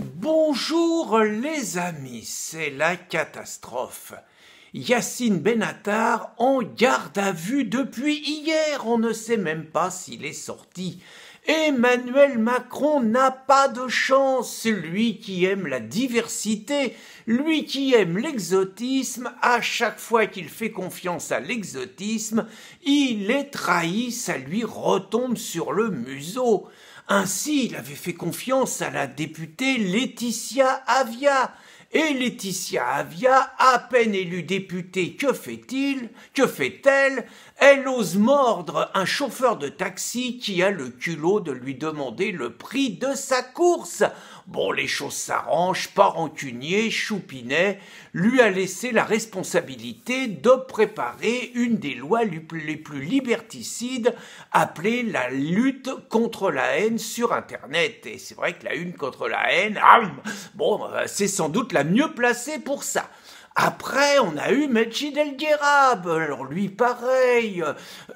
Bonjour les amis, c'est la catastrophe. Yacine Benatar en garde à vue depuis hier, on ne sait même pas s'il est sorti. Emmanuel Macron n'a pas de chance, lui qui aime la diversité, lui qui aime l'exotisme, à chaque fois qu'il fait confiance à l'exotisme, il est trahi, ça lui retombe sur le museau. Ainsi, il avait fait confiance à la députée Laetitia Avia. Et Laetitia Avia, à peine élue députée, que fait-elle? Elle ose mordre un chauffeur de taxi qui a le culot de lui demander le prix de sa course. Bon, les choses s'arrangent, pas rancunier, Choupinet lui a laissé la responsabilité de préparer une des lois les plus liberticides appelée la lutte contre la haine sur Internet. Et c'est vrai que la lutte contre la haine, c'est sans doute la mieux placée pour ça. Après, on a eu Medjid El Guerab. Alors lui, pareil.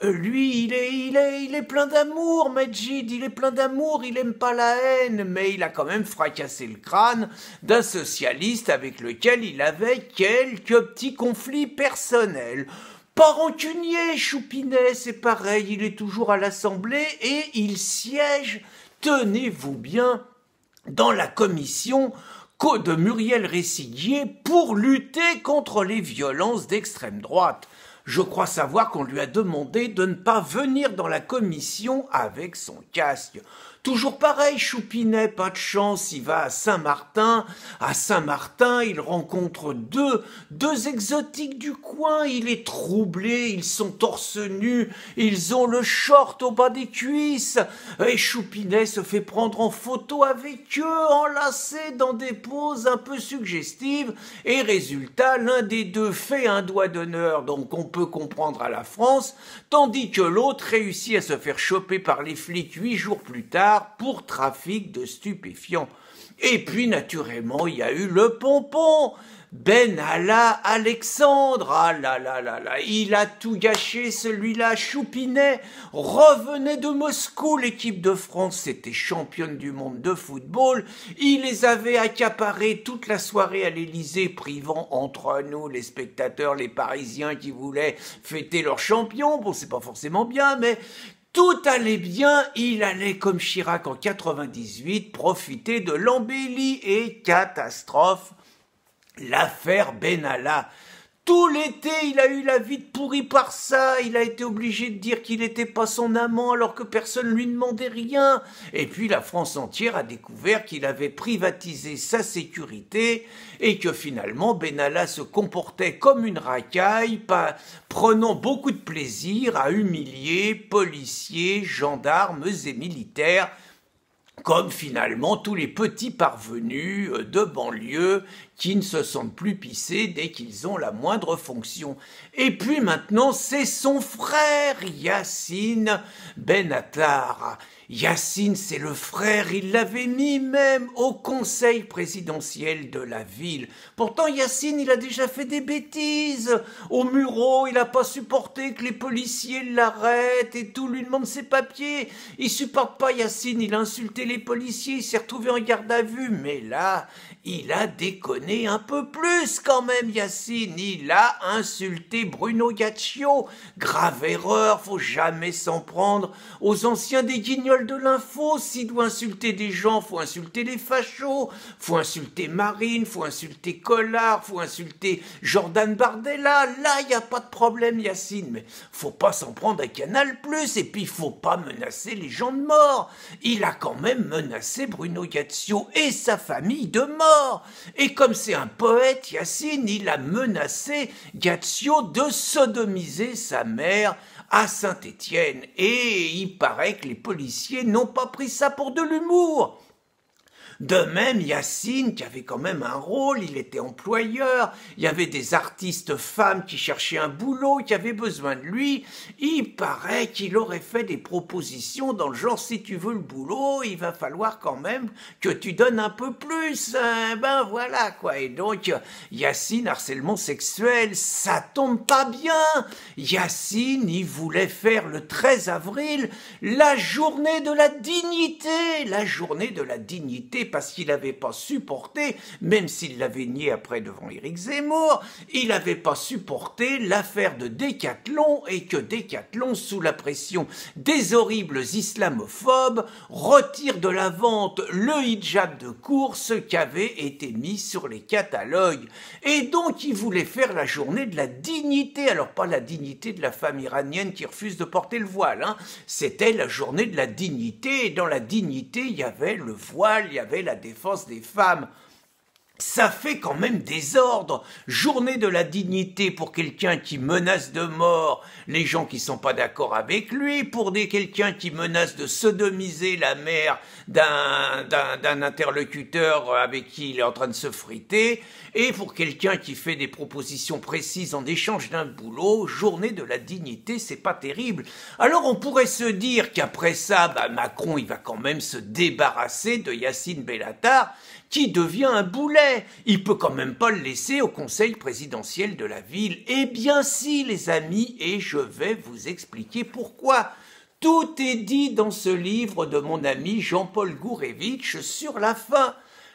Lui, il est plein d'amour, Medjid. Il est plein d'amour. Il aime pas la haine, mais il a quand même fracassé le crâne d'un socialiste avec lequel il avait quelques petits conflits personnels. Pas rancunier, Choupinet, c'est pareil. Il est toujours à l'Assemblée et il siège, tenez-vous bien, dans la commission de Muriel Ressiguier pour lutter contre les violences d'extrême droite. Je crois savoir qu'on lui a demandé de ne pas venir dans la commission avec son casque. Toujours pareil, Choupinet, pas de chance, il va à Saint-Martin. À Saint-Martin, il rencontre deux exotiques du coin. Il est troublé, ils sont torse nu, ils ont le short au bas des cuisses. Et Choupinet se fait prendre en photo avec eux, enlacés dans des poses un peu suggestives. Et résultat, l'un des deux fait un doigt d'honneur, donc on peut comprendre à la France, tandis que l'autre réussit à se faire choper par les flics 8 jours plus tard pour trafic de stupéfiants. Et puis, naturellement, il y a eu le pompon, Benalla Alexandre. Ah là là là là, il a tout gâché celui-là. Choupinet revenait de Moscou, l'équipe de France était championne du monde de football. Il les avait accaparés toute la soirée à l'Élysée, privant entre nous, les spectateurs, les Parisiens qui voulaient fêter leur champion. Bon, c'est pas forcément bien, mais tout allait bien, il allait comme Chirac en 98 profiter de l'embellie et catastrophe. L'affaire Benalla. Tout l'été, il a eu la vie pourrie par ça. Il a été obligé de dire qu'il n'était pas son amant alors que personne ne lui demandait rien. Et puis la France entière a découvert qu'il avait privatisé sa sécurité et que finalement Benalla se comportait comme une racaille, prenant beaucoup de plaisir à humilier policiers, gendarmes et militaires, comme finalement tous les petits parvenus de banlieue qui ne se sentent plus pissés dès qu'ils ont la moindre fonction. Et puis maintenant, c'est son frère Yacine Benatar. Yacine, c'est le frère, il l'avait mis même au conseil présidentiel de la ville. Pourtant, Yacine, il a déjà fait des bêtises. Au Mureau, il n'a pas supporté que les policiers l'arrêtent et tout, lui demande ses papiers. Il supporte pas Yacine, il a insulté les policiers, il s'est retrouvé en garde à vue. Mais là, il a déconné un peu plus quand même, Yacine. Il a insulté Bruno Gaccio. Grave erreur, faut jamais s'en prendre aux anciens des Guignols de l'info. S'il doit insulter des gens, faut insulter les fachos, faut insulter Marine, faut insulter Collard, faut insulter Jordan Bardella. Là, il n'y a pas de problème, Yacine, mais faut pas s'en prendre à Canal+, et puis faut pas menacer les gens de mort. Il a quand même menacé Bruno Gaccio et sa famille de mort. Et comme c'est un poète, Yacine, il a menacé Gaccio de sodomiser sa mère à Saint-Étienne. Et il paraît que les policiers n'ont pas pris ça pour de l'humour. De même, Yacine, qui avait quand même un rôle, il était employeur, il y avait des artistes femmes qui cherchaient un boulot, qui avaient besoin de lui, il paraît qu'il aurait fait des propositions dans le genre « si tu veux le boulot, il va falloir quand même que tu donnes un peu plus, hein, ben voilà quoi ». Et donc, Yacine, harcèlement sexuel, ça tombe pas bien. Yacine, il voulait faire le 13 avril la journée de la dignité parce qu'il n'avait pas supporté, même s'il l'avait nié après devant Éric Zemmour, il n'avait pas supporté l'affaire de Décathlon et que Décathlon, sous la pression des horribles islamophobes, retire de la vente le hijab de course qui avait été mis sur les catalogues. Et donc il voulait faire la journée de la dignité, alors pas la dignité de la femme iranienne qui refuse de porter le voile, hein. C'était la journée de la dignité, et dans la dignité il y avait le voile, il y avait la défense des femmes. Ça fait quand même désordre. Journée de la dignité pour quelqu'un qui menace de mort les gens qui sont pas d'accord avec lui, pour quelqu'un qui menace de sodomiser la mère d'un interlocuteur avec qui il est en train de se friter, et pour quelqu'un qui fait des propositions précises en échange d'un boulot. Journée de la dignité, c'est pas terrible. Alors on pourrait se dire qu'après ça, Macron il va quand même se débarrasser de Yacine Bellatar, qui devient un boulet. Il peut quand même pas le laisser au conseil présidentiel de la ville. Eh bien si, les amis, et je vais vous expliquer pourquoi. Tout est dit dans ce livre de mon ami Jean-Paul Gourevitch sur la fin.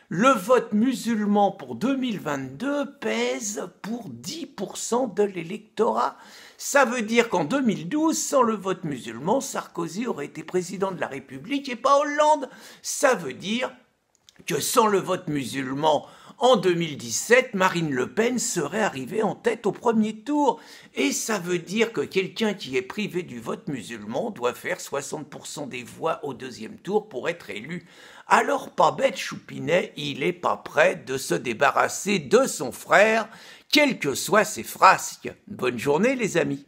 Le vote musulman pour 2022 pèse pour 10% de l'électorat. Ça veut dire qu'en 2012, sans le vote musulman, Sarkozy aurait été président de la République et pas Hollande. Ça veut dire que sans le vote musulman, en 2017, Marine Le Pen serait arrivée en tête au premier tour. Et ça veut dire que quelqu'un qui est privé du vote musulman doit faire 60% des voix au deuxième tour pour être élu. Alors, pas bête Choupinet, il est pas prêt de se débarrasser de son frère, quels que soient ses frasques. Bonne journée les amis.